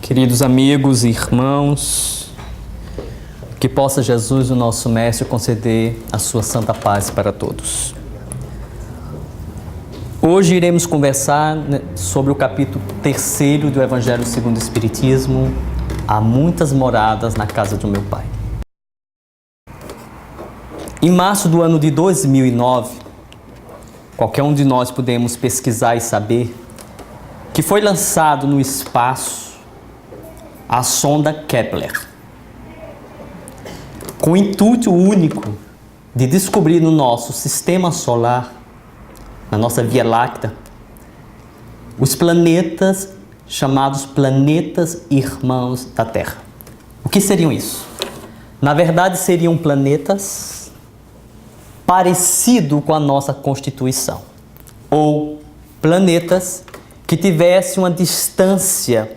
Queridos amigos e irmãos, que possa Jesus, o nosso Mestre, conceder a sua santa paz para todos. Hoje iremos conversar sobre o capítulo 3 do Evangelho segundo o Espiritismo, Há muitas moradas na casa do meu Pai. Em março do ano de 2009, qualquer um de nós podemos pesquisar e saber que foi lançado no espaço a sonda Kepler, com o intuito único de descobrir no nosso sistema solar, na nossa Via Láctea, os planetas chamados planetas irmãos da Terra. O que seriam isso? Na verdade, seriam planetas parecidos com a nossa Constituição, ou planetas que tivessem uma distância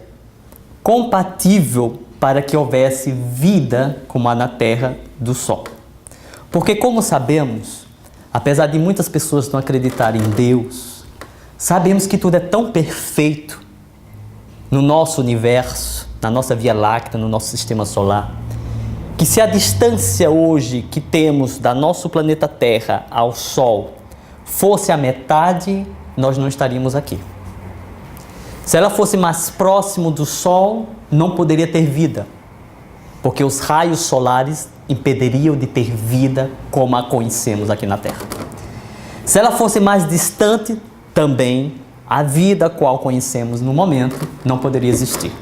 compatível para que houvesse vida como há na Terra do Sol. Porque, como sabemos, apesar de muitas pessoas não acreditarem em Deus, sabemos que tudo é tão perfeito no nosso universo, na nossa Via Láctea, no nosso sistema solar, que se a distância hoje que temos da nosso planeta Terra ao Sol fosse a metade, nós não estaríamos aqui. Se ela fosse mais próximo do Sol, não poderia ter vida, porque os raios solares impediriam de ter vida como a conhecemos aqui na Terra. Se ela fosse mais distante, também a vida a qual conhecemos no momento não poderia existir.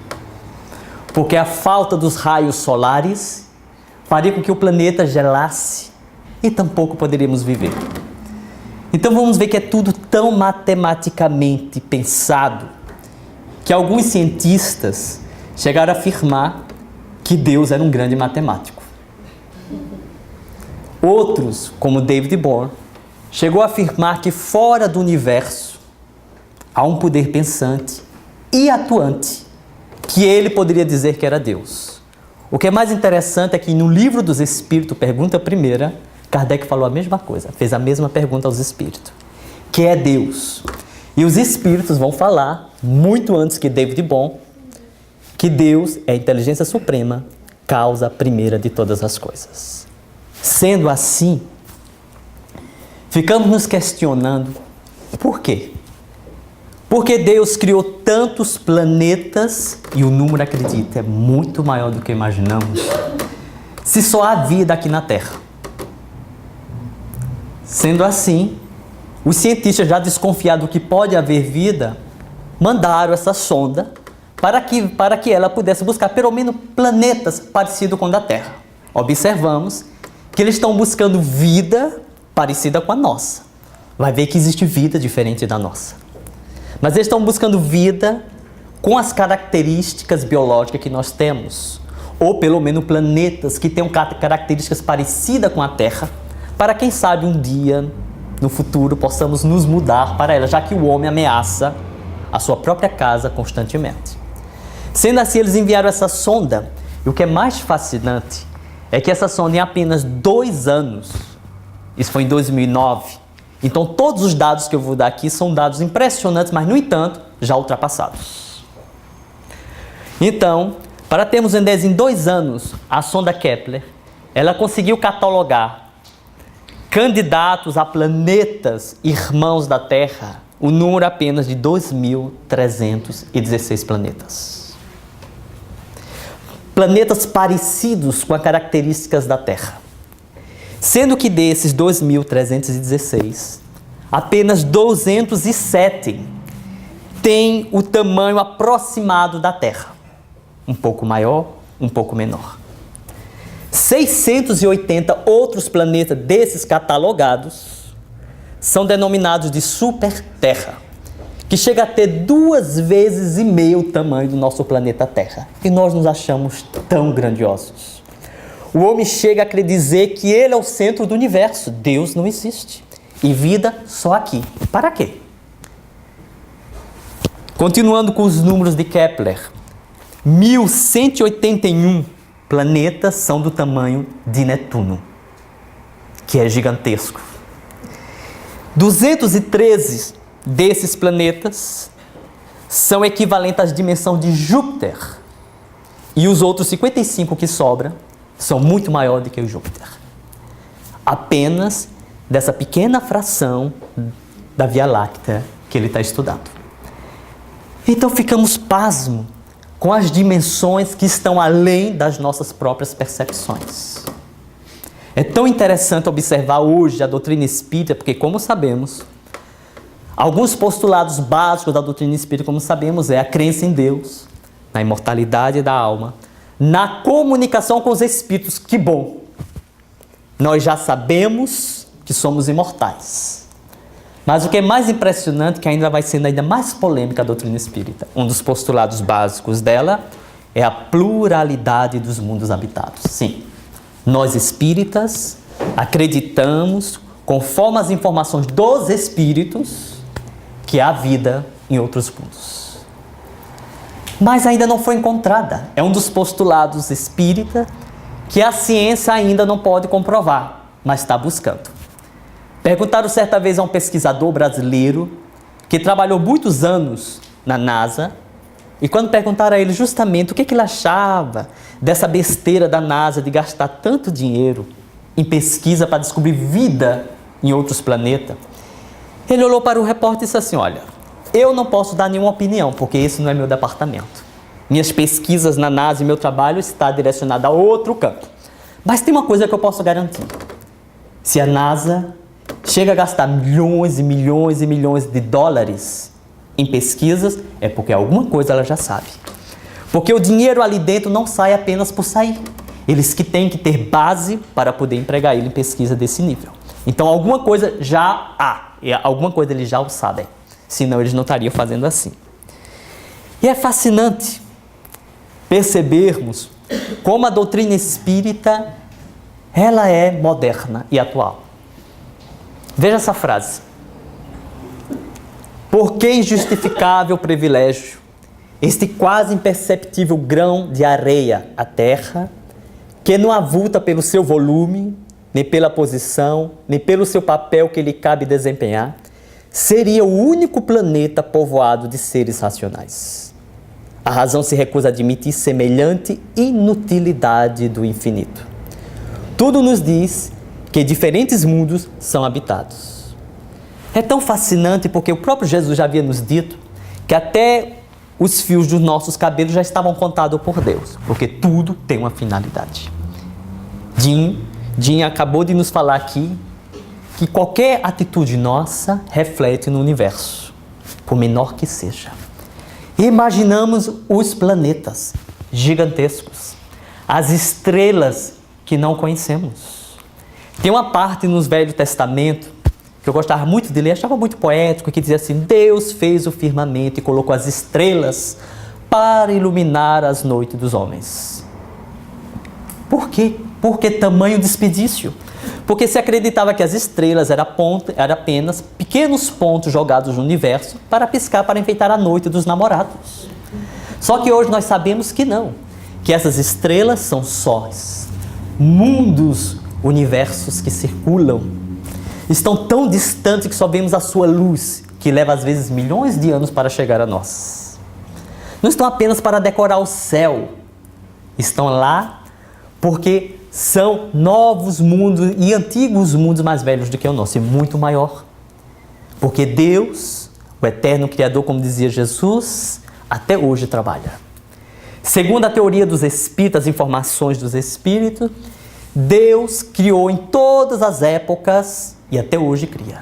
Porque a falta dos raios solares faria com que o planeta gelasse e tampouco poderíamos viver. Então vamos ver que é tudo tão matematicamente pensado que alguns cientistas chegaram a afirmar que Deus era um grande matemático. Outros, como David Bohr, chegou a afirmar que fora do universo há um poder pensante e atuante, que ele poderia dizer que era Deus. O que é mais interessante é que no Livro dos Espíritos, pergunta primeira, Kardec falou a mesma coisa, fez a mesma pergunta aos Espíritos, que é Deus. E os Espíritos vão falar, muito antes que David Bohm, que Deus é a inteligência suprema, causa primeira de todas as coisas. Sendo assim, ficamos nos questionando por quê? Porque Deus criou tantos planetas, e o número, acredita, é muito maior do que imaginamos, se só há vida aqui na Terra. Sendo assim, os cientistas, já desconfiados que pode haver vida, mandaram essa sonda para que ela pudesse buscar pelo menos planetas parecidos com o da Terra. Observamos que eles estão buscando vida parecida com a nossa. Vai ver que existe vida diferente da nossa. Mas eles estão buscando vida com as características biológicas que nós temos. Ou pelo menos planetas que tenham características parecidas com a Terra, para quem sabe um dia, no futuro, possamos nos mudar para ela, já que o homem ameaça a sua própria casa constantemente. Sendo assim, eles enviaram essa sonda, e o que é mais fascinante é que essa sonda, em apenas 2 anos, isso foi em 2009, então todos os dados que eu vou dar aqui são dados impressionantes, mas, no entanto, já ultrapassados. Então, para termos uma ideia, em 2 anos, a sonda Kepler, ela conseguiu catalogar candidatos a planetas irmãos da Terra, o número apenas de 2.316 planetas. Planetas parecidos com as características da Terra. Sendo que desses 2.316, apenas 207 têm o tamanho aproximado da Terra. Um pouco maior, um pouco menor. 680 outros planetas desses catalogados são denominados de super-terra, que chega a ter 2,5 vezes o tamanho do nosso planeta Terra. E nós nos achamos tão grandiosos. O homem chega a querer dizer que ele é o centro do universo. Deus não existe. E vida só aqui. Para quê? Continuando com os números de Kepler, 1.181 planetas são do tamanho de Netuno, que é gigantesco. 213 desses planetas são equivalentes à dimensão de Júpiter, E os outros 55 que sobram são muito maiores do que o Júpiter. Apenas dessa pequena fração da Via Láctea que ele está estudando. Então ficamos pasmos com as dimensões que estão além das nossas próprias percepções. É tão interessante observar hoje a doutrina espírita, porque, como sabemos, alguns postulados básicos da doutrina espírita, como sabemos, é a crença em Deus, na imortalidade da alma, na comunicação com os espíritos. Que bom! Nós já sabemos que somos imortais. Mas o que é mais impressionante, que ainda vai sendo ainda mais polêmica a doutrina espírita, um dos postulados básicos dela é a pluralidade dos mundos habitados. Sim, nós espíritas acreditamos, conforme as informações dos espíritos, que há vida em outros mundos. Mas ainda não foi encontrada. É um dos postulados espírita que a ciência ainda não pode comprovar, mas está buscando. Perguntaram certa vez a um pesquisador brasileiro que trabalhou muitos anos na NASA, e quando perguntaram a ele justamente o que ele achava dessa besteira da NASA de gastar tanto dinheiro em pesquisa para descobrir vida em outros planetas, ele olhou para o repórter e disse assim: olha, eu não posso dar nenhuma opinião, porque esse não é meu departamento. Minhas pesquisas na NASA e meu trabalho está direcionado a outro campo. Mas tem uma coisa que eu posso garantir. Se a NASA chega a gastar milhões e milhões e milhões de dólares em pesquisas, é porque alguma coisa ela já sabe. Porque o dinheiro ali dentro não sai apenas por sair. Eles que têm que ter base para poder empregar ele em pesquisa desse nível. Então alguma coisa já há, e alguma coisa eles já o sabem. Senão eles não estariam fazendo assim. E é fascinante percebermos como a doutrina espírita ela é moderna e atual. Veja essa frase. Por que injustificável privilégio, este quase imperceptível grão de areia, a Terra, que não avulta pelo seu volume, nem pela posição, nem pelo seu papel que lhe cabe desempenhar, seria o único planeta povoado de seres racionais. A razão se recusa a admitir semelhante inutilidade do infinito. Tudo nos diz que diferentes mundos são habitados. É tão fascinante porque o próprio Jesus já havia nos dito que até os fios dos nossos cabelos já estavam contados por Deus, porque tudo tem uma finalidade. Jim acabou de nos falar aqui que qualquer atitude nossa reflete no universo, por menor que seja. Imaginamos os planetas gigantescos, as estrelas que não conhecemos. Tem uma parte no Velho Testamento que eu gostava muito de ler, achava muito poético, que dizia assim: Deus fez o firmamento e colocou as estrelas para iluminar as noites dos homens. Por quê? Por que tamanho desperdício? Porque se acreditava que as estrelas eram apenas pequenos pontos jogados no universo para piscar, para enfeitar a noite dos namorados. Só que hoje nós sabemos que não, que essas estrelas são sóis, mundos, universos que circulam, estão tão distantes que só vemos a sua luz, que leva às vezes milhões de anos para chegar a nós. Não estão apenas para decorar o céu, estão lá porque são novos mundos e antigos mundos mais velhos do que o nosso, e muito maior. Porque Deus, o eterno Criador, como dizia Jesus, até hoje trabalha. Segundo a teoria dos espíritos, as informações dos espíritos, Deus criou em todas as épocas e até hoje cria.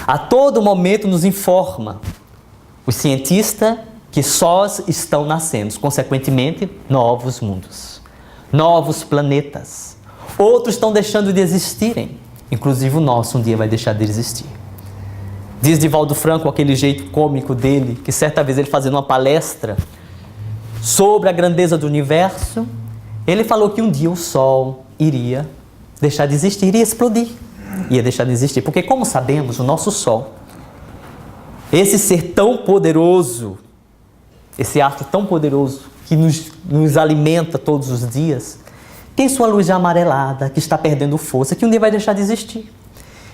A todo momento nos informa os cientistas que sós estão nascendo, consequentemente, novos mundos, novos planetas. Outros estão deixando de existirem, inclusive o nosso um dia vai deixar de existir. Diz Divaldo Franco, aquele jeito cômico dele, que certa vez ele fazendo uma palestra sobre a grandeza do universo, ele falou que um dia o Sol iria deixar de existir, iria explodir, ia deixar de existir. Porque, como sabemos, o nosso Sol, esse ser tão poderoso, esse astro tão poderoso que nos alimenta todos os dias, tem sua luz já amarelada, que está perdendo força, que um dia vai deixar de existir.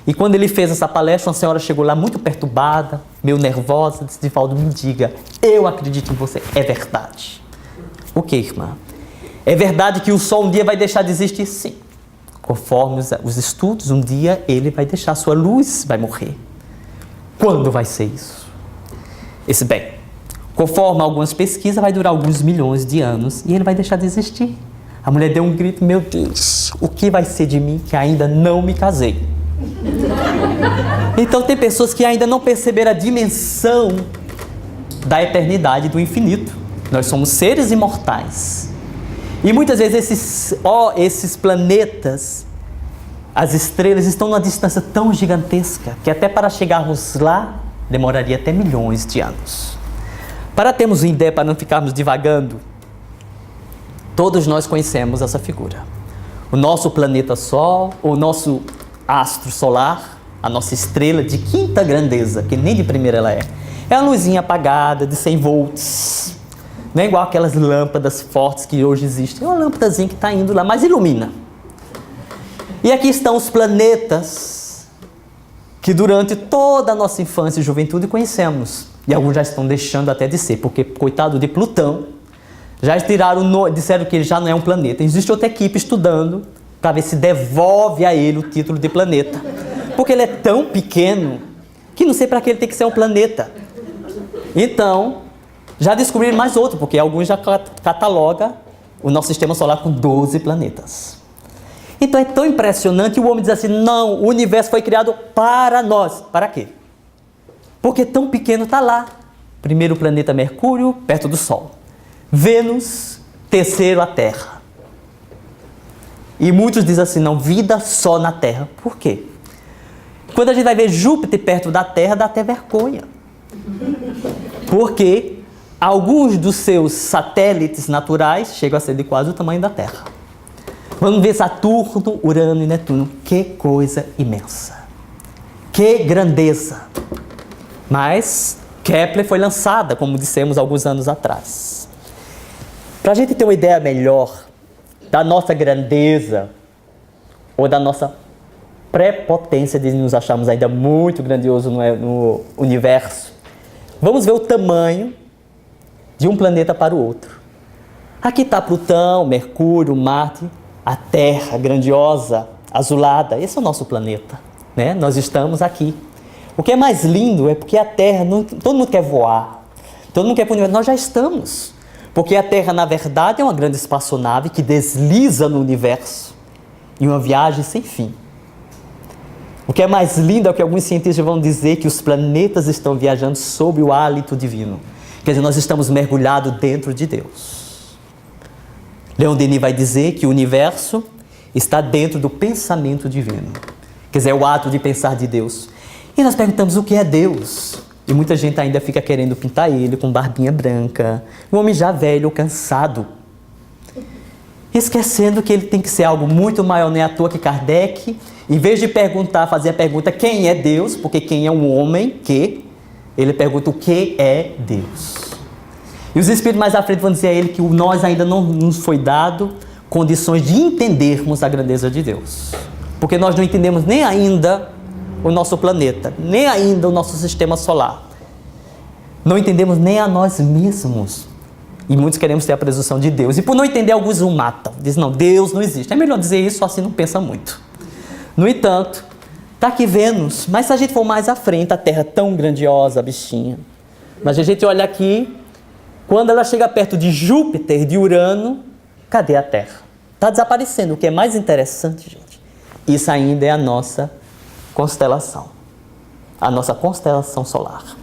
E quando ele fez essa palestra, uma senhora chegou lá muito perturbada, meio nervosa, disse: Divaldo, me diga, eu acredito em você, é verdade. O que, irmã? É verdade que o Sol um dia vai deixar de existir? Sim. Conforme os estudos, um dia ele vai deixar, sua luz vai morrer. Quando vai ser isso? Bem, conforme algumas pesquisas, vai durar alguns milhões de anos e ele vai deixar de existir. A mulher deu um grito: meu Deus, o que vai ser de mim que ainda não me casei? Então tem pessoas que ainda não perceberam a dimensão da eternidade, do infinito. Nós somos seres imortais. E muitas vezes esses planetas, as estrelas, estão numa distância tão gigantesca que até para chegarmos lá, demoraria até milhões de anos. Para termos uma ideia, para não ficarmos divagando, todos nós conhecemos essa figura. O nosso planeta Sol, o nosso astro solar, a nossa estrela de quinta grandeza, que nem de primeira ela é. É uma luzinha apagada de 100 volts. Não é igual aquelas lâmpadas fortes que hoje existem. É uma lâmpadazinha que está indo lá, mas ilumina. E aqui estão os planetas que durante toda a nossa infância e juventude conhecemos. E alguns já estão deixando até de ser, porque, coitado de Plutão, já disseram que ele já não é um planeta. Existe outra equipe estudando para ver se devolve a ele o título de planeta. Porque ele é tão pequeno que não sei para que ele tem que ser um planeta. Então, já descobriram mais outro, porque alguns já catalogam o nosso sistema solar com 12 planetas. Então é tão impressionante, e o homem diz assim: não, o universo foi criado para nós. Para quê? Porque tão pequeno está lá. Primeiro planeta Mercúrio, perto do Sol. Vênus, terceiro a Terra. E muitos dizem assim: não, vida só na Terra. Por quê? Quando a gente vai ver Júpiter perto da Terra, dá até vergonha. Porque alguns dos seus satélites naturais chegam a ser de quase o tamanho da Terra. Vamos ver Saturno, Urano e Netuno. Que coisa imensa. Que grandeza. Mas Kepler foi lançada, como dissemos alguns anos atrás. Para a gente ter uma ideia melhor da nossa grandeza, ou da nossa prepotência de nos acharmos ainda muito grandioso no universo, vamos ver o tamanho de um planeta para o outro. Aqui está Plutão, Mercúrio, Marte, a Terra grandiosa, azulada. Esse é o nosso planeta, né? Nós estamos aqui. O que é mais lindo é porque a Terra, todo mundo quer voar, todo mundo quer ir para o universo. Nós já estamos. Porque a Terra, na verdade, é uma grande espaçonave que desliza no universo em uma viagem sem fim. O que é mais lindo é o que alguns cientistas vão dizer, que os planetas estão viajando sob o hálito divino. Quer dizer, nós estamos mergulhados dentro de Deus. Leon Denis vai dizer que o universo está dentro do pensamento divino. Quer dizer, é o ato de pensar de Deus. E nós perguntamos: o que é Deus? E muita gente ainda fica querendo pintar ele com barbinha branca. Um homem já velho, cansado. Esquecendo que ele tem que ser algo muito maior. Não é à toa que Kardec, em vez de perguntar, fazer a pergunta quem é Deus, porque quem é um homem, ele pergunta o que é Deus. E os Espíritos mais à frente vão dizer a ele que nós ainda não nos foi dado condições de entendermos a grandeza de Deus. Porque nós não entendemos nem ainda o nosso planeta, nem ainda o nosso sistema solar. Não entendemos nem a nós mesmos. E muitos queremos ter a presunção de Deus. E por não entender, alguns o matam. Dizem: não, Deus não existe. É melhor dizer isso, assim não pensa muito. No entanto, está aqui Vênus. Mas se a gente for mais à frente, a Terra tão grandiosa, bichinha. Mas a gente olha aqui, quando ela chega perto de Júpiter, de Urano, cadê a Terra? Está desaparecendo. O que é mais interessante, gente, isso ainda é a nossa constelação. A nossa constelação solar.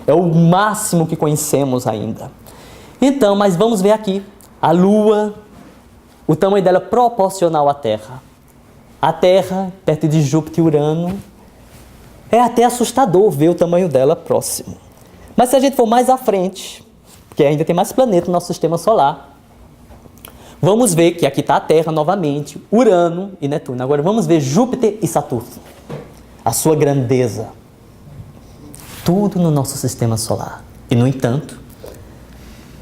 É o máximo que conhecemos ainda. Então, mas vamos ver aqui. A Lua, o tamanho dela é proporcional à Terra. A Terra, perto de Júpiter e Urano, é até assustador ver o tamanho dela próximo. Mas se a gente for mais à frente, porque ainda tem mais planetas no nosso sistema solar, vamos ver que aqui está a Terra novamente, Urano e Netuno. Agora vamos ver Júpiter e Saturno. A sua grandeza. Tudo no nosso sistema solar. E, no entanto,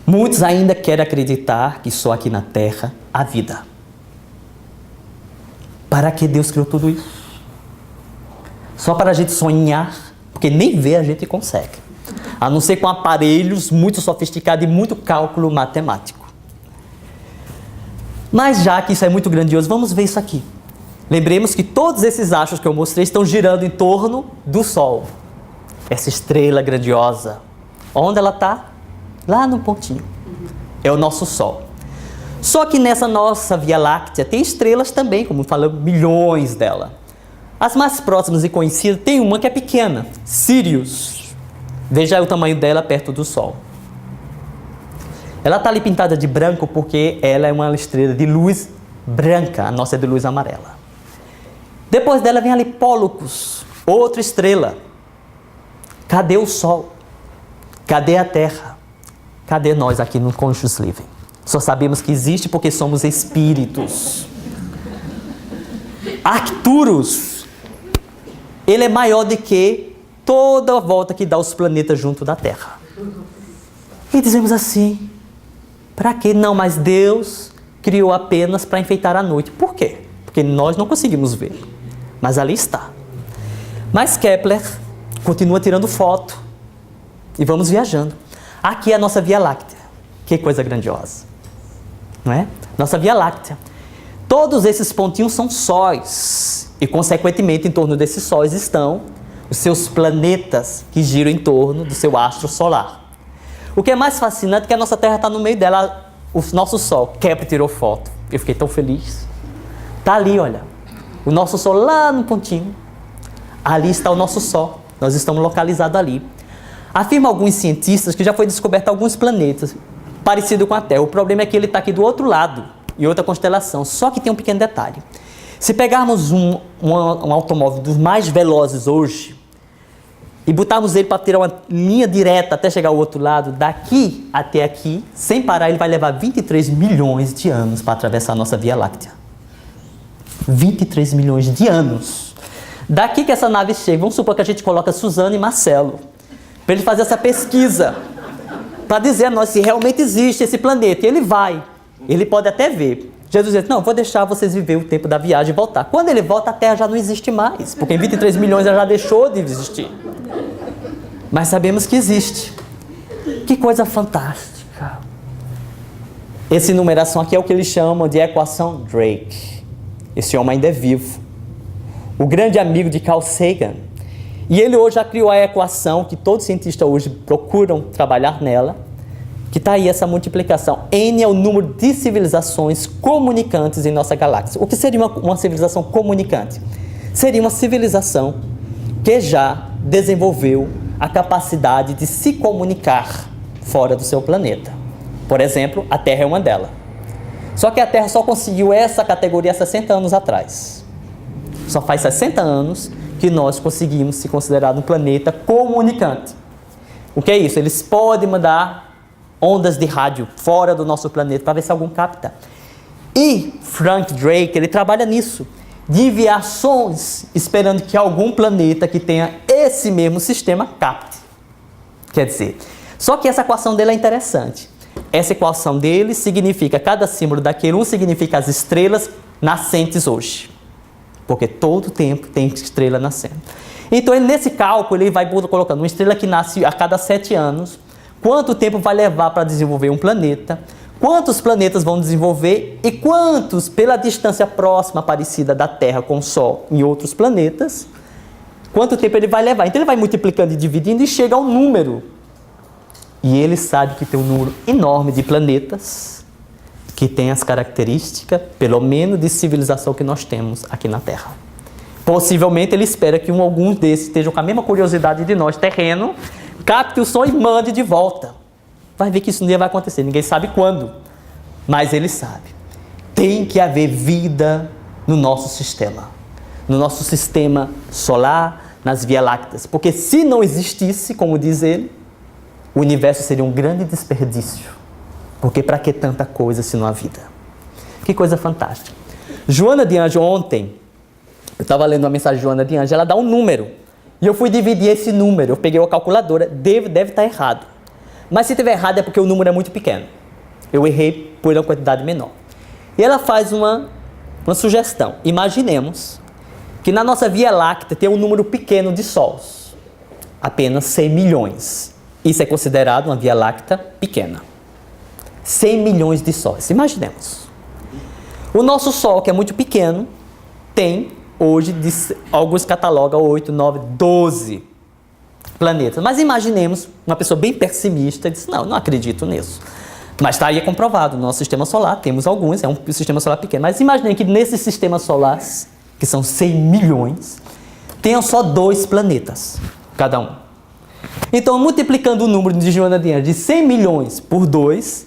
muitos ainda querem acreditar que só aqui na Terra há vida. Para que Deus criou tudo isso? Só para a gente sonhar, porque nem ver a gente consegue. A não ser com aparelhos muito sofisticados e muito cálculo matemático. Mas já que isso é muito grandioso, vamos ver isso aqui. Lembremos que todos esses astros que eu mostrei estão girando em torno do Sol. Essa estrela grandiosa. Onde ela está? Lá no pontinho. É o nosso Sol. Só que nessa nossa Via Láctea tem estrelas também, como falamos, milhões dela. As mais próximas e conhecidas, tem uma que é pequena, Sirius. Veja o tamanho dela perto do Sol. Ela está ali pintada de branco porque ela é uma estrela de luz branca, a nossa é de luz amarela. Depois dela vem ali Pólux, outra estrela. Cadê o Sol? Cadê a Terra? Cadê nós aqui no Conscious Living? Só sabemos que existe porque somos espíritos. Arcturus, ele é maior do que toda a volta que dá os planetas junto da Terra. E dizemos assim, para quê? Não, mas Deus criou apenas para enfeitar a noite. Por quê? Porque nós não conseguimos ver. Mas ali está. Mas Kepler continua tirando foto. E vamos viajando. Aqui é a nossa Via Láctea. Que coisa grandiosa. Não é? Nossa Via Láctea. Todos esses pontinhos são sóis. E, consequentemente, em torno desses sóis estão os seus planetas que giram em torno do seu astro solar. O que é mais fascinante é que a nossa Terra está no meio dela, o nosso Sol. Kepler tirou foto. Eu fiquei tão feliz. Está ali, olha. O nosso Sol lá no pontinho. Ali está o nosso Sol. Nós estamos localizados ali. Afirma alguns cientistas que já foi descoberto alguns planetas parecidos com a Terra. O problema é que ele está aqui do outro lado, em outra constelação. Só que tem um pequeno detalhe. Se pegarmos um automóvel dos mais velozes hoje e botarmos ele para tirar uma linha direta até chegar ao outro lado, daqui até aqui, sem parar, ele vai levar 23 milhões de anos para atravessar a nossa Via Láctea. 23 milhões de anos. Daqui que essa nave chega, vamos supor que a gente coloca Suzano e Marcelo, para ele fazer essa pesquisa, para dizer a nós se realmente existe esse planeta. E ele vai, ele pode até ver. Jesus diz, não, vou deixar vocês viver o tempo da viagem e voltar. Quando ele volta, a Terra já não existe mais, porque em 23 milhões ela já deixou de existir. Mas sabemos que existe. Que coisa fantástica. Essa numeração aqui é o que eles chamam de equação Drake. Esse homem ainda é vivo. O grande amigo de Carl Sagan. E ele hoje já criou a equação que todos os cientistas hoje procuram trabalhar nela, que está aí essa multiplicação. N é o número de civilizações comunicantes em nossa galáxia. O que seria uma civilização comunicante? Seria uma civilização que já desenvolveu a capacidade de se comunicar fora do seu planeta. Por exemplo, a Terra é uma delas. Só que a Terra só conseguiu essa categoria há 60 anos atrás. Só faz 60 anos que nós conseguimos se considerar um planeta comunicante. O que é isso? Eles podem mandar ondas de rádio fora do nosso planeta para ver se algum capta. E Frank Drake, ele trabalha nisso, de enviar sons esperando que algum planeta que tenha esse mesmo sistema capte. Quer dizer, só que essa equação dele é interessante. Essa equação dele significa, cada símbolo daquele, um significa as estrelas nascentes hoje. Porque todo tempo tem estrela nascendo. Então, ele, nesse cálculo, ele vai colocando uma estrela que nasce a cada 7 anos, quanto tempo vai levar para desenvolver um planeta, quantos planetas vão desenvolver e quantos, pela distância próxima parecida da Terra com o Sol em outros planetas, quanto tempo ele vai levar. Então, ele vai multiplicando e dividindo e chega ao número. E ele sabe que tem um número enorme de planetas que tem as características, pelo menos, de civilização que nós temos aqui na Terra. Possivelmente, ele espera que alguns desses estejam com a mesma curiosidade de nós, terreno, capte o som e mande de volta. Vai ver que isso um dia vai acontecer, ninguém sabe quando, mas ele sabe. Tem que haver vida no nosso sistema solar, nas Vias Lácteas, porque se não existisse, como diz ele, o universo seria um grande desperdício. Porque para que tanta coisa se não há vida? Que coisa fantástica. Joana de Anjos, ontem, eu estava lendo uma mensagem de Joana de Anjos, ela dá um número. E eu fui dividir esse número. Eu peguei a calculadora, deve estar errado. Mas se estiver errado é porque o número é muito pequeno. Eu errei por uma quantidade menor. E ela faz uma sugestão. Imaginemos que na nossa Via Láctea tem um número pequeno de sóis. Apenas 100 milhões. Isso é considerado uma Via Láctea pequena. 100 milhões de sóis. Imaginemos. O nosso Sol, que é muito pequeno, tem hoje, alguns catalogam 8, 9, 12 planetas. Mas imaginemos uma pessoa bem pessimista e diz, não acredito nisso. Mas está aí comprovado, no nosso sistema solar temos alguns, é um sistema solar pequeno. Mas imaginem que nesses sistemas solares, que são 100 milhões, tenham só 2 planetas, cada um. Então, multiplicando o número de Joana de Anjos de 100 milhões por 2,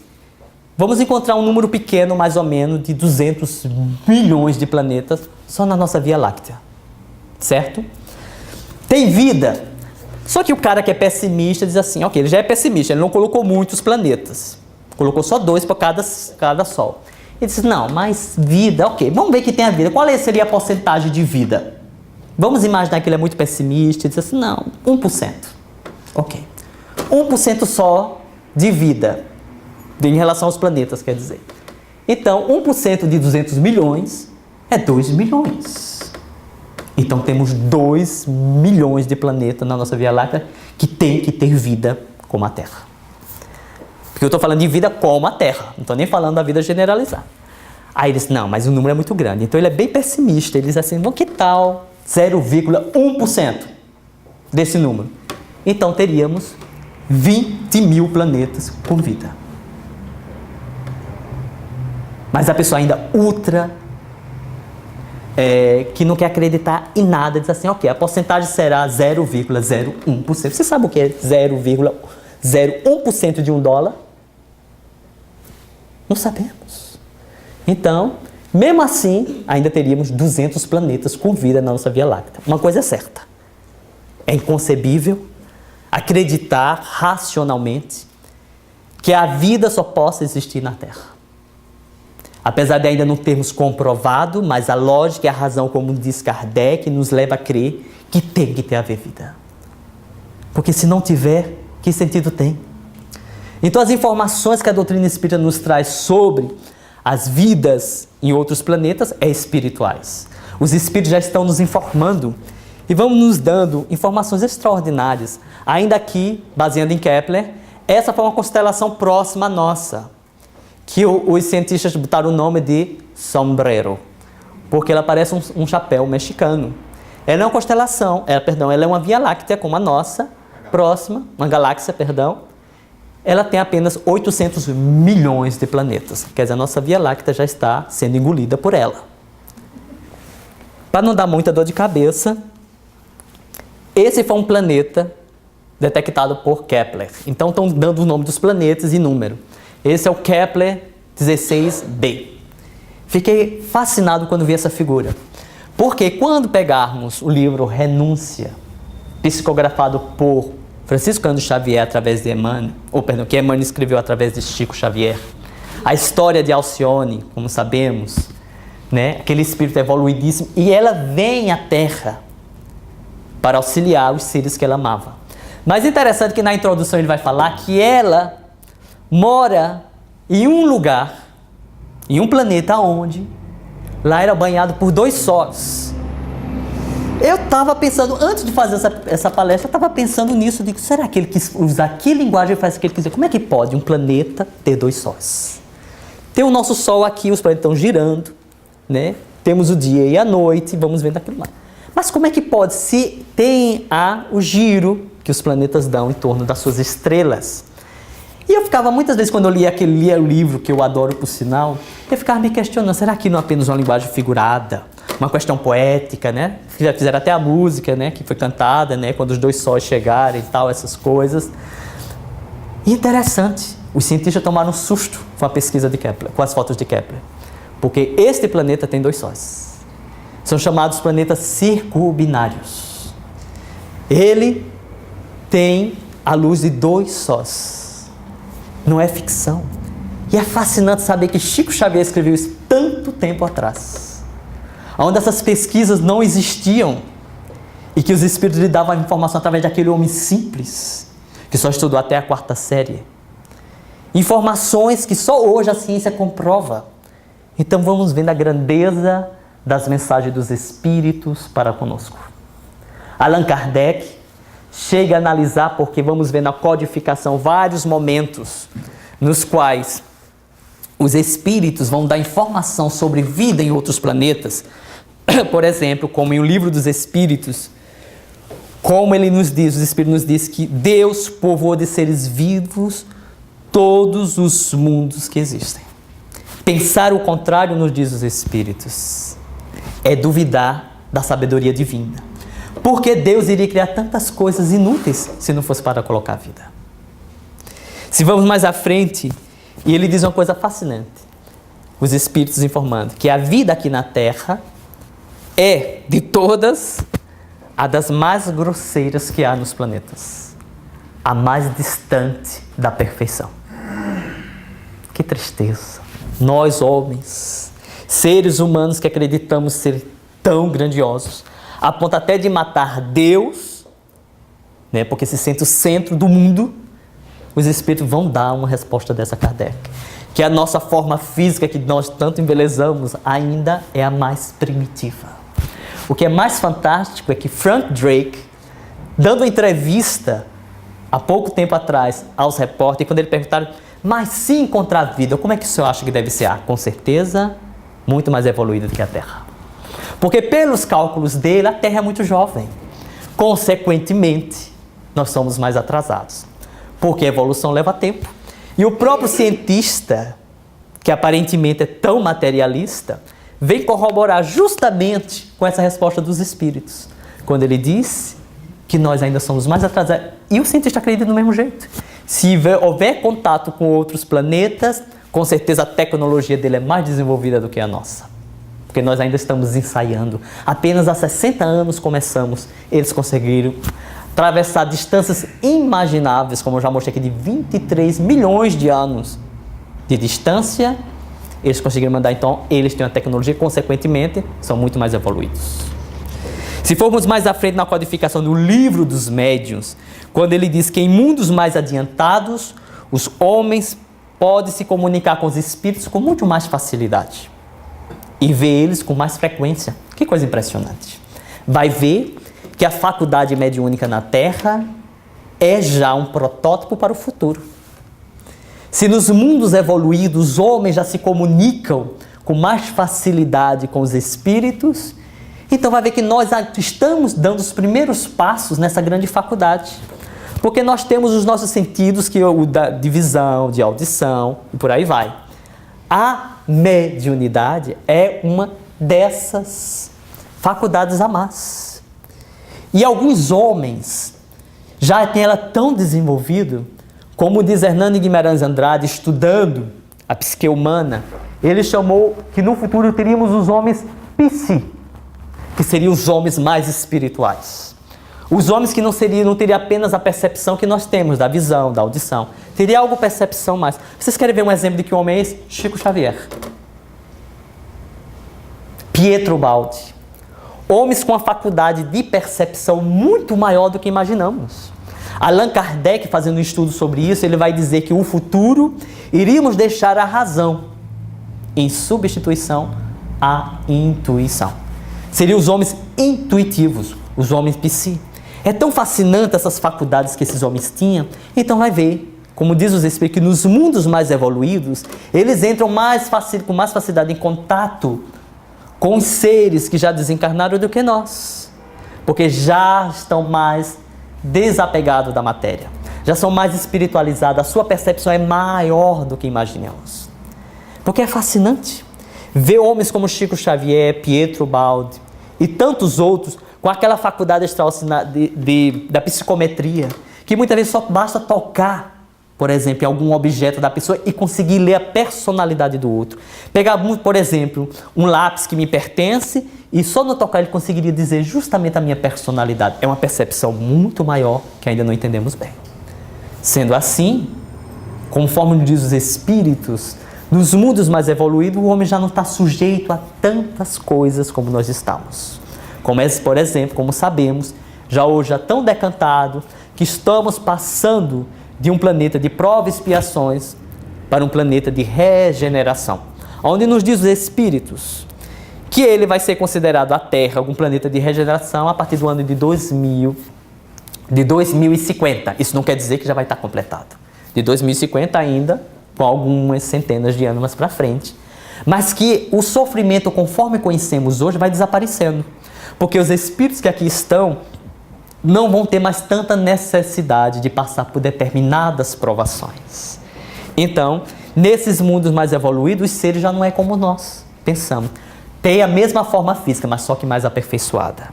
vamos encontrar um número pequeno, mais ou menos, de 200 milhões de planetas só na nossa Via Láctea. Certo? Tem vida. Só que o cara que é pessimista diz assim, ok, ele já é pessimista, ele não colocou muitos planetas. Colocou só 2 para cada Sol. Ele disse, não, mas vida, ok, vamos ver que tem a vida. Qual seria a porcentagem de vida? Vamos imaginar que ele é muito pessimista e diz assim, não, 1%. Ok. 1% só de vida, em relação aos planetas, quer dizer. Então, 1% de 200 milhões é 2 milhões. Então, temos 2 milhões de planetas na nossa Via Láctea que tem que ter vida como a Terra. Porque eu estou falando de vida como a Terra, não estou nem falando da vida generalizada. Aí ele disse, não, mas o número é muito grande. Então ele é bem pessimista, ele diz assim, bom, que tal 0,1% desse número? Então teríamos 20 mil planetas com vida. Mas a pessoa ainda que não quer acreditar em nada, diz assim, ok, a porcentagem será 0,01%. Você sabe o que é 0,01% de $1? Não sabemos. Então, mesmo assim, ainda teríamos 200 planetas com vida na nossa Via Láctea. Uma coisa é certa. É inconcebível acreditar racionalmente que a vida só possa existir na Terra. Apesar de ainda não termos comprovado, mas a lógica e a razão, como diz Kardec, nos leva a crer que tem que ter a ver vida. Porque se não tiver, que sentido tem? Então, as informações que a doutrina espírita nos traz sobre as vidas em outros planetas é espirituais. Os espíritos já estão nos informando e vão nos dando informações extraordinárias. Ainda aqui, baseando em Kepler, essa foi uma constelação próxima à nossa, que os cientistas botaram o nome de Sombrero, porque ela parece um chapéu mexicano. Ela é uma constelação, ela é uma Via Láctea como a nossa, próxima, uma galáxia, ela tem apenas 800 milhões de planetas. Quer dizer, a nossa Via Láctea já está sendo engolida por ela. Para não dar muita dor de cabeça, esse foi um planeta detectado por Kepler. Então, estão dando o nome dos planetas e número. Esse é o Kepler 16b. Fiquei fascinado quando vi essa figura. Porque quando pegarmos o livro Renúncia, psicografado por Francisco Cândido Xavier através de Emmanuel, que Emmanuel escreveu através de Chico Xavier, a história de Alcione, como sabemos, né? Aquele espírito evoluidíssimo, e ela vem à Terra para auxiliar os seres que ela amava. Mas interessante que na introdução ele vai falar que ela mora em um lugar, em um planeta onde lá era banhado por 2 sóis. Eu estava pensando, antes de fazer essa palestra, eu estava pensando nisso, digo, será que ele quis usar que linguagem faz que ele quiser? Como é que pode um planeta ter 2 sóis? Tem o nosso Sol aqui, os planetas estão girando, né? Temos o dia e a noite, vamos vendo aquilo lá. Mas como é que pode, se tem o giro que os planetas dão em torno das suas estrelas? E eu ficava, muitas vezes, quando eu lia o livro, que eu adoro por sinal, eu ficava me questionando, será que não é apenas uma linguagem figurada? Uma questão poética, né? Já fizeram até a música, né? Que foi cantada, né? Quando os 2 sóis chegarem e tal, essas coisas. E interessante, os cientistas tomaram um susto com a pesquisa de Kepler, com as fotos de Kepler. Porque este planeta tem 2 sóis. São chamados planetas circumbinários. Ele tem a luz de 2 sóis. Não é ficção. E é fascinante saber que Chico Xavier escreveu isso tanto tempo atrás, onde essas pesquisas não existiam e que os espíritos lhe davam a informação através daquele homem simples, que só estudou até a 4ª série. Informações que só hoje a ciência comprova. Então vamos vendo a grandeza das mensagens dos espíritos para conosco. Allan Kardec chega a analisar, porque vamos ver na codificação vários momentos nos quais os espíritos vão dar informação sobre vida em outros planetas. Por exemplo, como em O Livro dos Espíritos, como ele nos diz, os espíritos nos diz que Deus povoou de seres vivos todos os mundos que existem. Pensar o contrário, nos diz os espíritos, é duvidar da sabedoria divina. Porque Deus iria criar tantas coisas inúteis se não fosse para colocar vida. Se vamos mais à frente, e ele diz uma coisa fascinante, os espíritos informando que a vida aqui na Terra é, de todas, a das mais grosseiras que há nos planetas, a mais distante da perfeição. Que tristeza! Nós, homens, seres humanos que acreditamos ser tão grandiosos, a ponto até de matar Deus, né, porque se sente o centro do mundo, os espíritos vão dar uma resposta dessa a Kardec. Que a nossa forma física, que nós tanto embelezamos, ainda é a mais primitiva. O que é mais fantástico é que Frank Drake, dando uma entrevista há pouco tempo atrás aos repórteres, quando ele perguntaram, mas se encontrar vida, como é que o senhor acha que deve ser? Com certeza, muito mais evoluída do que a Terra. Porque pelos cálculos dele, a Terra é muito jovem. Consequentemente, nós somos mais atrasados. Porque a evolução leva tempo. E o próprio cientista, que aparentemente é tão materialista, vem corroborar justamente com essa resposta dos espíritos. Quando ele diz que nós ainda somos mais atrasados. E o cientista acredita do mesmo jeito. Se houver contato com outros planetas, com certeza a tecnologia dele é mais desenvolvida do que a nossa. Porque nós ainda estamos ensaiando. Apenas há 60 anos começamos. Eles conseguiram atravessar distâncias imagináveis, como eu já mostrei aqui, de 23 milhões de anos de distância. Eles conseguiram mandar, então, eles têm uma tecnologia, consequentemente, são muito mais evoluídos. Se formos mais à frente na codificação do Livro dos Médiuns, quando ele diz que em mundos mais adiantados, os homens podem se comunicar com os espíritos com muito mais facilidade e ver eles com mais frequência. Que coisa impressionante. Vai ver que a faculdade mediúnica na Terra é já um protótipo para o futuro. Se nos mundos evoluídos os homens já se comunicam com mais facilidade com os espíritos, então vai ver que nós estamos dando os primeiros passos nessa grande faculdade. Porque nós temos os nossos sentidos, que é o de visão, de audição, e por aí vai. A mediunidade é uma dessas faculdades a mais. E alguns homens já têm ela tão desenvolvida, como diz Hernando Guimarães Andrade, estudando a psique humana, ele chamou que no futuro teríamos os homens psi, que seriam os homens mais espirituais. Os homens que não teriam apenas a percepção que nós temos, da visão, da audição. Teria algo percepção mais. Vocês querem ver um exemplo de que homem é esse? Chico Xavier. Pietro Baldi. Homens com a faculdade de percepção muito maior do que imaginamos. Allan Kardec, fazendo um estudo sobre isso, ele vai dizer que o futuro iríamos deixar a razão em substituição à intuição. Seriam os homens intuitivos, os homens psi. É tão fascinante essas faculdades que esses homens tinham. Então vai ver, como diz os espíritos, que nos mundos mais evoluídos, eles entram com mais facilidade em contato com os seres que já desencarnaram do que nós. Porque já estão mais desapegados da matéria. Já são mais espiritualizados. A sua percepção é maior do que imaginamos. Porque é fascinante ver homens como Chico Xavier, Pietro Baldi e tantos outros com aquela faculdade extraordinária da psicometria, que muitas vezes só basta tocar, por exemplo, em algum objeto da pessoa e conseguir ler a personalidade do outro. Pegar, por exemplo, um lápis que me pertence e só no tocar ele conseguiria dizer justamente a minha personalidade. É uma percepção muito maior que ainda não entendemos bem. Sendo assim, conforme diz os espíritos, nos mundos mais evoluídos o homem já não está sujeito a tantas coisas como nós estamos. Como, por exemplo, como sabemos, já hoje é tão decantado que estamos passando de um planeta de provas e expiações para um planeta de regeneração, onde nos diz os espíritos que ele vai ser considerado a Terra algum planeta de regeneração a partir do ano de 2050. Isso não quer dizer que já vai estar completado. De 2050 ainda com algumas centenas de anos mais para frente, mas que o sofrimento, conforme conhecemos hoje, vai desaparecendo, porque os espíritos que aqui estão não vão ter mais tanta necessidade de passar por determinadas provações. Então, nesses mundos mais evoluídos, os seres já não é como nós pensamos. Tem a mesma forma física, mas só que mais aperfeiçoada.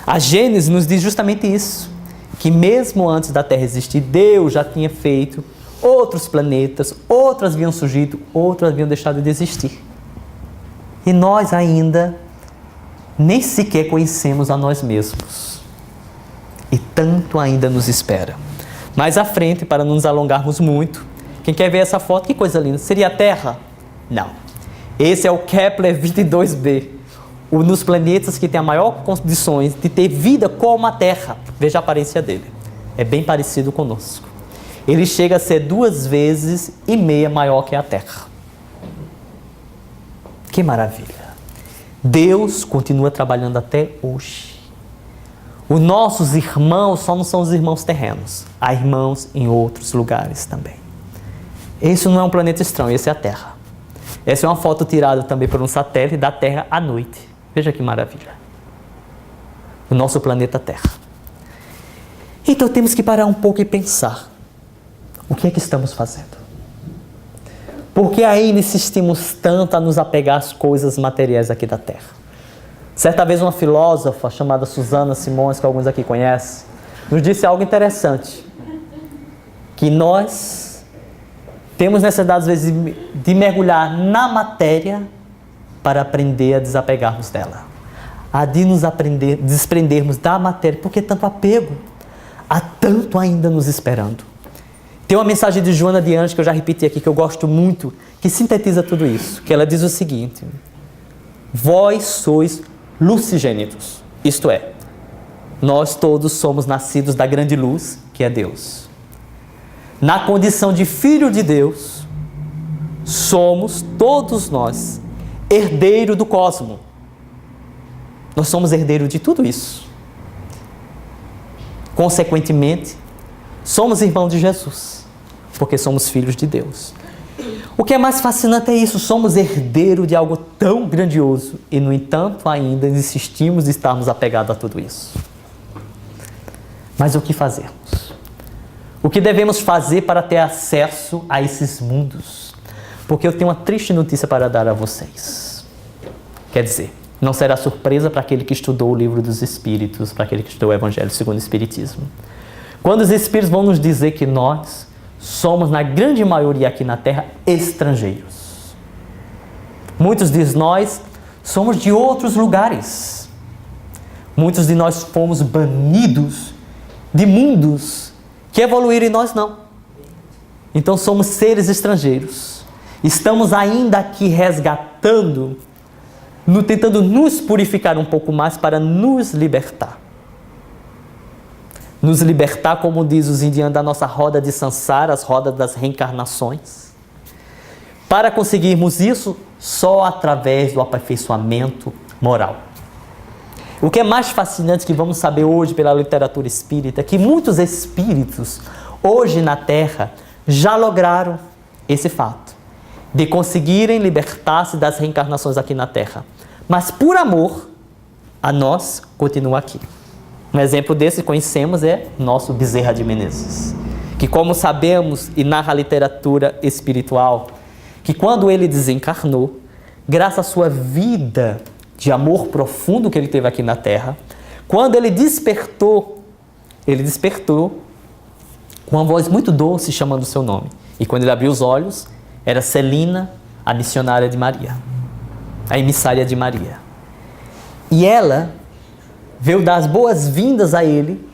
A Gênesis nos diz justamente isso, que mesmo antes da Terra existir, Deus já tinha feito outros planetas, outros haviam surgido, outros haviam deixado de existir. E nós ainda nem sequer conhecemos a nós mesmos. E tanto ainda nos espera. Mais à frente, para não nos alongarmos muito, quem quer ver essa foto, que coisa linda, seria a Terra? Não. Esse é o Kepler 22b, um dos planetas que tem a maior condições de ter vida como a Terra. Veja a aparência dele. É bem parecido conosco. Ele chega a ser 2,5 vezes maior que a Terra. Que maravilha! Deus continua trabalhando até hoje. Os nossos irmãos só não são os irmãos terrenos. Há irmãos em outros lugares também. Esse não é um planeta estranho, esse é a Terra. Essa é uma foto tirada também por um satélite da Terra à noite. Veja que maravilha. O nosso planeta Terra. Então temos que parar um pouco e pensar. O que é que estamos fazendo? Por que ainda insistimos tanto a nos apegar às coisas materiais aqui da Terra? Certa vez uma filósofa chamada Susana Simões, que alguns aqui conhecem, nos disse algo interessante. Que nós temos necessidade, às vezes, de mergulhar na matéria para aprender a desapegarmos dela. A de nos desprendermos da matéria. Por que tanto apego? Há tanto ainda nos esperando. Tem uma mensagem de Joana de Anjos, que eu já repeti aqui, que eu gosto muito, que sintetiza tudo isso. Que ela diz o seguinte: vós sois lucigênitos. Isto é, nós todos somos nascidos da grande luz, que é Deus. Na condição de filho de Deus, somos todos nós herdeiro do cosmo. Nós somos herdeiro de tudo isso. Consequentemente, somos irmãos de Jesus, porque somos filhos de Deus. O que é mais fascinante é isso, somos herdeiro de algo tão grandioso e, no entanto, ainda insistimos em estarmos apegados a tudo isso. Mas o que fazemos? O que devemos fazer para ter acesso a esses mundos? Porque eu tenho uma triste notícia para dar a vocês. Quer dizer, não será surpresa para aquele que estudou o livro dos Espíritos, para aquele que estudou o Evangelho segundo o Espiritismo. Quando os Espíritos vão nos dizer que nós somos, na grande maioria aqui na Terra, estrangeiros. Muitos de nós somos de outros lugares. Muitos de nós fomos banidos de mundos que evoluíram e nós não. Então somos seres estrangeiros. Estamos ainda aqui resgatando, tentando nos purificar um pouco mais para nos libertar. Nos libertar, como diz os indianos, da nossa roda de samsara, as rodas das reencarnações. Para conseguirmos isso, só através do aperfeiçoamento moral. O que é mais fascinante que vamos saber hoje pela literatura espírita, é que muitos espíritos, hoje na Terra, já lograram esse fato, de conseguirem libertar-se das reencarnações aqui na Terra. Mas por amor a nós, continua aqui. Um exemplo desse que conhecemos é nosso Bezerra de Menezes, que, como sabemos e narra a literatura espiritual, que quando ele desencarnou, graças à sua vida de amor profundo que ele teve aqui na Terra, quando ele despertou com uma voz muito doce chamando o seu nome. E quando ele abriu os olhos, era Celina, a missionária de Maria, a emissária de Maria. E ela veio dar as boas-vindas a ele,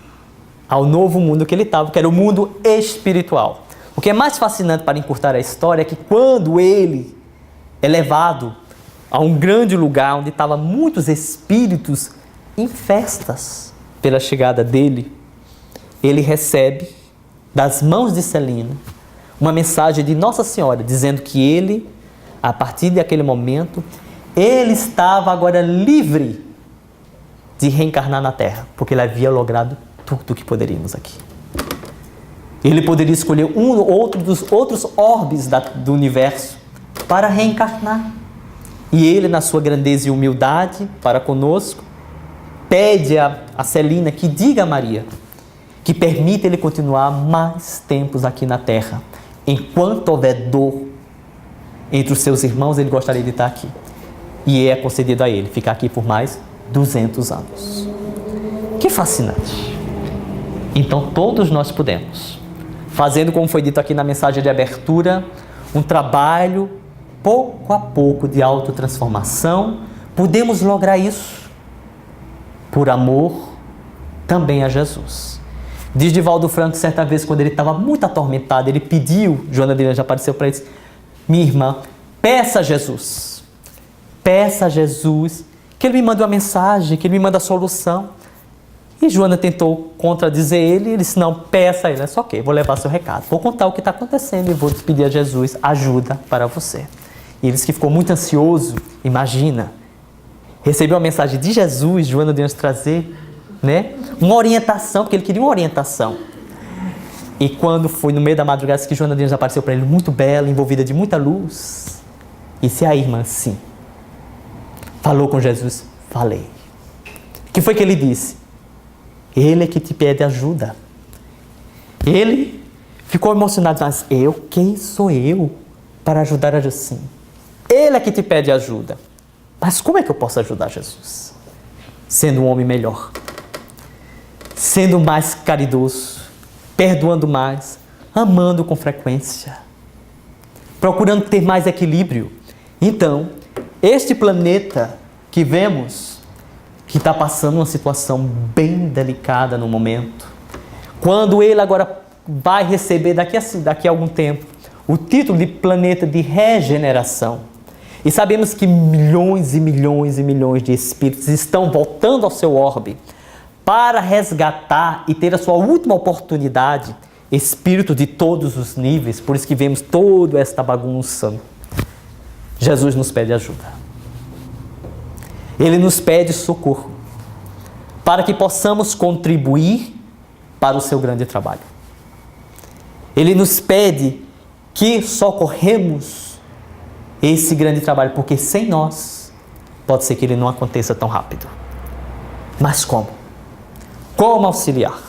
ao novo mundo que ele estava, que era o mundo espiritual. O que é mais fascinante para encurtar a história é que quando ele é levado a um grande lugar onde estavam muitos espíritos em festas pela chegada dele, ele recebe das mãos de Celina uma mensagem de Nossa Senhora, dizendo que ele, a partir daquele momento, ele estava agora livre de reencarnar na Terra, porque ele havia logrado tudo o que poderíamos aqui. Ele poderia escolher um ou outro dos outros orbes do universo para reencarnar. E ele, na sua grandeza e humildade para conosco, pede a Celina que diga a Maria que permita ele continuar mais tempos aqui na Terra. Enquanto houver dor entre os seus irmãos, ele gostaria de estar aqui. E é concedido a ele ficar aqui por mais 200 anos. Que fascinante! Então todos nós podemos, fazendo como foi dito aqui na mensagem de abertura, um trabalho pouco a pouco de autotransformação, podemos lograr isso por amor também a Jesus. Diz Divaldo Franco, certa vez, quando ele estava muito atormentado, ele pediu, Joana de Anjos apareceu para ele, minha irmã, peça a Jesus que ele me mande uma mensagem, que ele me mande a solução. E Joana tentou contradizer ele, ele disse, não, peça a ele. Só que vou levar seu recado, vou contar o que está acontecendo e vou pedir a Jesus ajuda para você. E ele disse que ficou muito ansioso, imagina, recebeu uma mensagem de Jesus, Joana de Anjos trazer, uma orientação, porque ele queria uma orientação. E quando foi no meio da madrugada, que Joana de Anjos apareceu para ele muito bela, envolvida de muita luz. E se a irmã, sim, falou com Jesus, falei. O que foi que ele disse? Ele é que te pede ajuda. Ele ficou emocionado, mas quem sou eu para ajudar a Jesus? Ele é que te pede ajuda. Mas como é que eu posso ajudar Jesus? Sendo um homem melhor, sendo mais caridoso, perdoando mais, amando com frequência, procurando ter mais equilíbrio. Então, este planeta que vemos, que está passando uma situação bem delicada no momento, quando ele agora vai receber daqui a algum tempo o título de planeta de regeneração, e sabemos que milhões e milhões e milhões de espíritos estão voltando ao seu orbe para resgatar e ter a sua última oportunidade, espírito de todos os níveis, por isso que vemos toda esta bagunça. Jesus nos pede ajuda. Ele nos pede socorro para que possamos contribuir para o seu grande trabalho. Ele nos pede que socorremos esse grande trabalho, porque sem nós pode ser que ele não aconteça tão rápido. Mas como? Como auxiliar?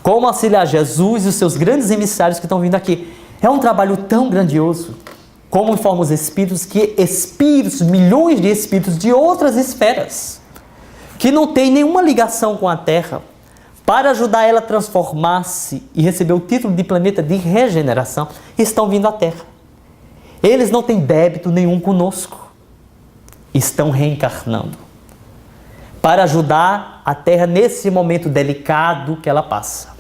Como auxiliar Jesus e os seus grandes emissários que estão vindo aqui? É um trabalho tão grandioso, como informam os espíritos, que espíritos, milhões de espíritos de outras esferas, que não têm nenhuma ligação com a Terra, para ajudar ela a transformar-se e receber o título de planeta de regeneração, estão vindo à Terra. Eles não têm débito nenhum conosco. Estão reencarnando para ajudar a Terra nesse momento delicado que ela passa.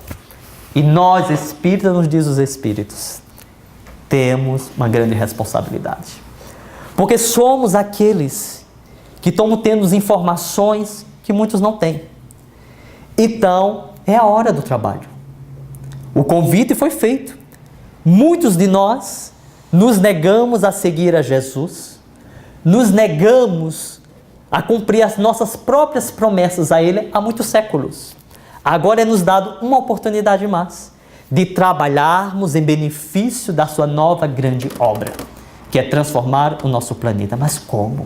E nós, espíritas, nos diz os espíritos, temos uma grande responsabilidade. Porque somos aqueles que estão tendo informações que muitos não têm. Então, é a hora do trabalho. O convite foi feito. Muitos de nós nos negamos a seguir a Jesus, nos negamos a cumprir as nossas próprias promessas a Ele há muitos séculos. Agora é nos dado uma oportunidade mais de trabalharmos em benefício da sua nova grande obra, que é transformar o nosso planeta. Mas como?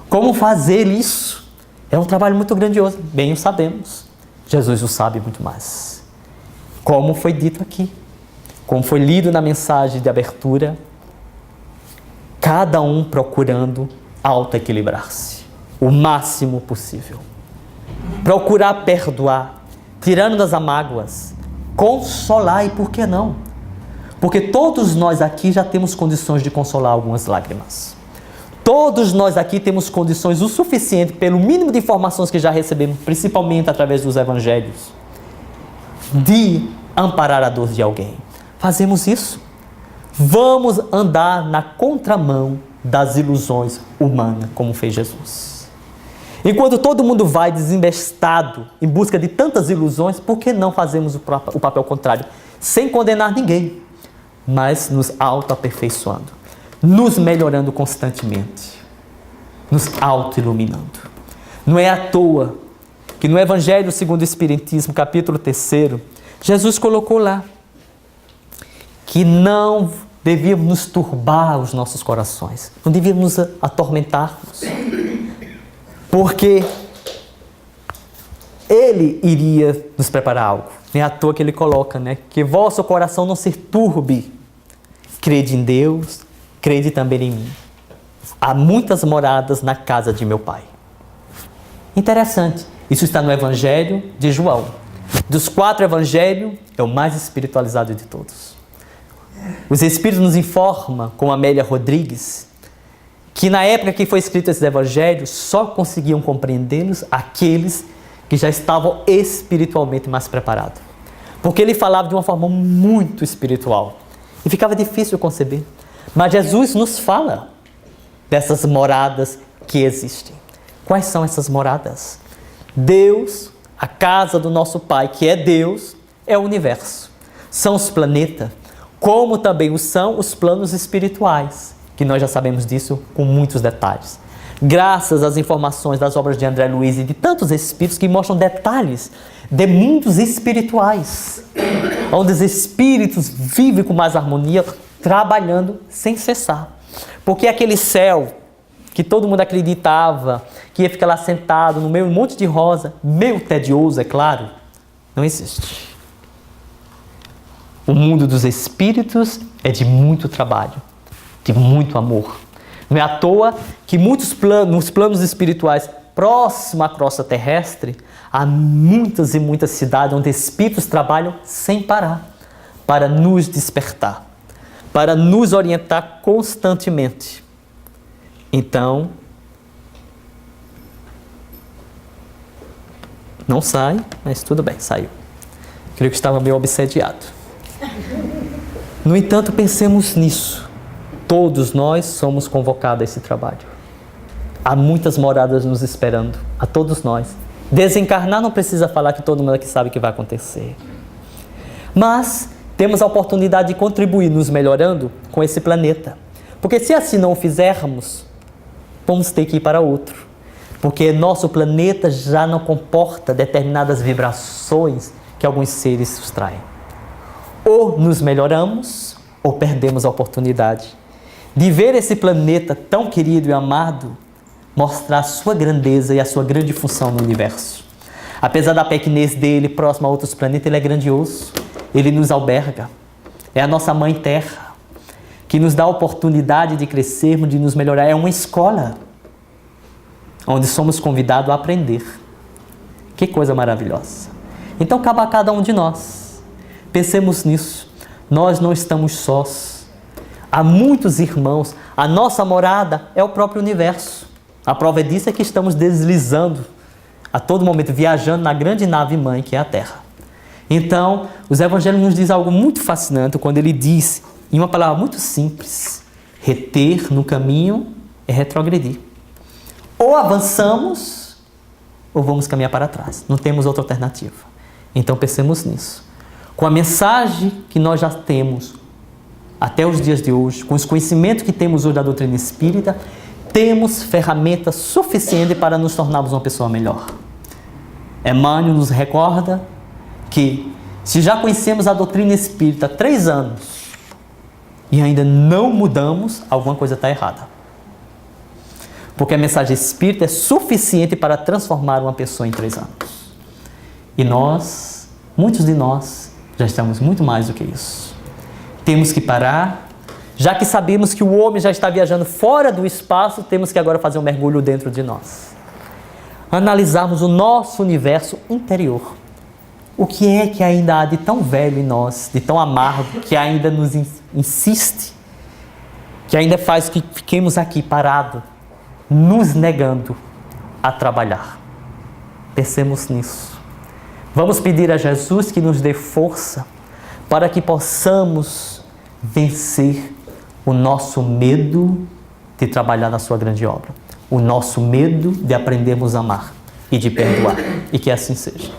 Como fazer isso? É um trabalho muito grandioso, bem o sabemos. Jesus o sabe muito mais. Como foi dito aqui, como foi lido na mensagem de abertura, cada um procurando autoequilibrar-se o máximo possível. Procurar perdoar, tirando das mágoas, consolar, e por que não? Porque todos nós aqui já temos condições de consolar algumas lágrimas. Todos nós aqui temos condições o suficiente, pelo mínimo de informações que já recebemos, principalmente através dos evangelhos, de amparar a dor de alguém. Fazemos isso. Vamos andar na contramão das ilusões humanas, como fez Jesus. Enquanto todo mundo vai desembestado em busca de tantas ilusões, por que não fazemos o papel contrário? Sem condenar ninguém, mas nos autoaperfeiçoando, nos melhorando constantemente, nos auto-iluminando. Não é à toa que no Evangelho segundo o Espiritismo, capítulo 3, Jesus colocou lá que não devíamos nos turbar os nossos corações, não devíamos nos atormentarmos, porque Ele iria nos preparar algo. Não é à toa que Ele coloca, né? Que vosso coração não se turbe. Crede em Deus, crede também em mim. Há muitas moradas na casa de meu Pai. Interessante. Isso está no Evangelho de João. Dos 4 evangelhos, é o mais espiritualizado de todos. Os Espíritos nos informam, como Amélia Rodrigues, que na época que foi escrito esses evangelhos, só conseguiam compreendê-los aqueles que já estavam espiritualmente mais preparados. Porque ele falava de uma forma muito espiritual. E ficava difícil conceber. Mas Jesus nos fala dessas moradas que existem. Quais são essas moradas? Deus, a casa do nosso Pai, que é Deus, é o universo. São os planetas, como também são os planos espirituais, que nós já sabemos disso com muitos detalhes. Graças às informações das obras de André Luiz e de tantos espíritos que mostram detalhes de mundos espirituais, onde os espíritos vivem com mais harmonia, trabalhando sem cessar. Porque aquele céu que todo mundo acreditava que ia ficar lá sentado no meio de um monte de rosa, meio tedioso, é claro, não existe. O mundo dos espíritos é de muito trabalho, de muito amor. Não é à toa que nos planos espirituais próximos à crosta terrestre, há muitas e muitas cidades onde espíritos trabalham sem parar para nos despertar, para nos orientar constantemente. Então, não sai, mas tudo bem, saiu. Creio que estava meio obsediado. No entanto, pensemos nisso. Todos nós somos convocados a esse trabalho. Há muitas moradas nos esperando, a todos nós. Desencarnar não precisa falar que todo mundo aqui sabe o que vai acontecer. Mas temos a oportunidade de contribuir nos melhorando com esse planeta. Porque se assim não o fizermos, vamos ter que ir para outro. Porque nosso planeta já não comporta determinadas vibrações que alguns seres sustraem. Ou nos melhoramos, ou perdemos a oportunidade de ver esse planeta tão querido e amado mostrar a sua grandeza e a sua grande função no universo. Apesar da pequenez dele, próximo a outros planetas, ele é grandioso. Ele nos alberga. É a nossa mãe terra, que nos dá a oportunidade de crescermos, de nos melhorar. É uma escola onde somos convidados a aprender. Que coisa maravilhosa. Então, cabe a cada um de nós. Pensemos nisso. Nós não estamos sós. Há muitos irmãos. A nossa morada é o próprio universo. A prova disso é que estamos deslizando a todo momento, viajando na grande nave mãe que é a Terra. Então, os evangelhos nos dizem algo muito fascinante quando ele diz, em uma palavra muito simples, reter no caminho é retrogredir. Ou avançamos, ou vamos caminhar para trás. Não temos outra alternativa. Então, pensemos nisso. Com a mensagem que nós já temos até os dias de hoje, com os conhecimentos que temos hoje da doutrina espírita, temos ferramentas suficientes para nos tornarmos uma pessoa melhor. Emmanuel nos recorda que, se já conhecemos a doutrina espírita há 3 anos e ainda não mudamos, alguma coisa está errada. Porque a mensagem espírita é suficiente para transformar uma pessoa em 3 anos. E nós, muitos de nós, já estamos muito mais do que isso. Temos que parar, já que sabemos que o homem já está viajando fora do espaço, temos que agora fazer um mergulho dentro de nós. Analisarmos o nosso universo interior. O que é que ainda há de tão velho em nós, de tão amargo, que ainda nos insiste, que ainda faz que fiquemos aqui parados, nos negando a trabalhar. Pensemos nisso. Vamos pedir a Jesus que nos dê força para que possamos vencer o nosso medo de trabalhar na sua grande obra, o nosso medo de aprendermos a amar e de perdoar, e que assim seja.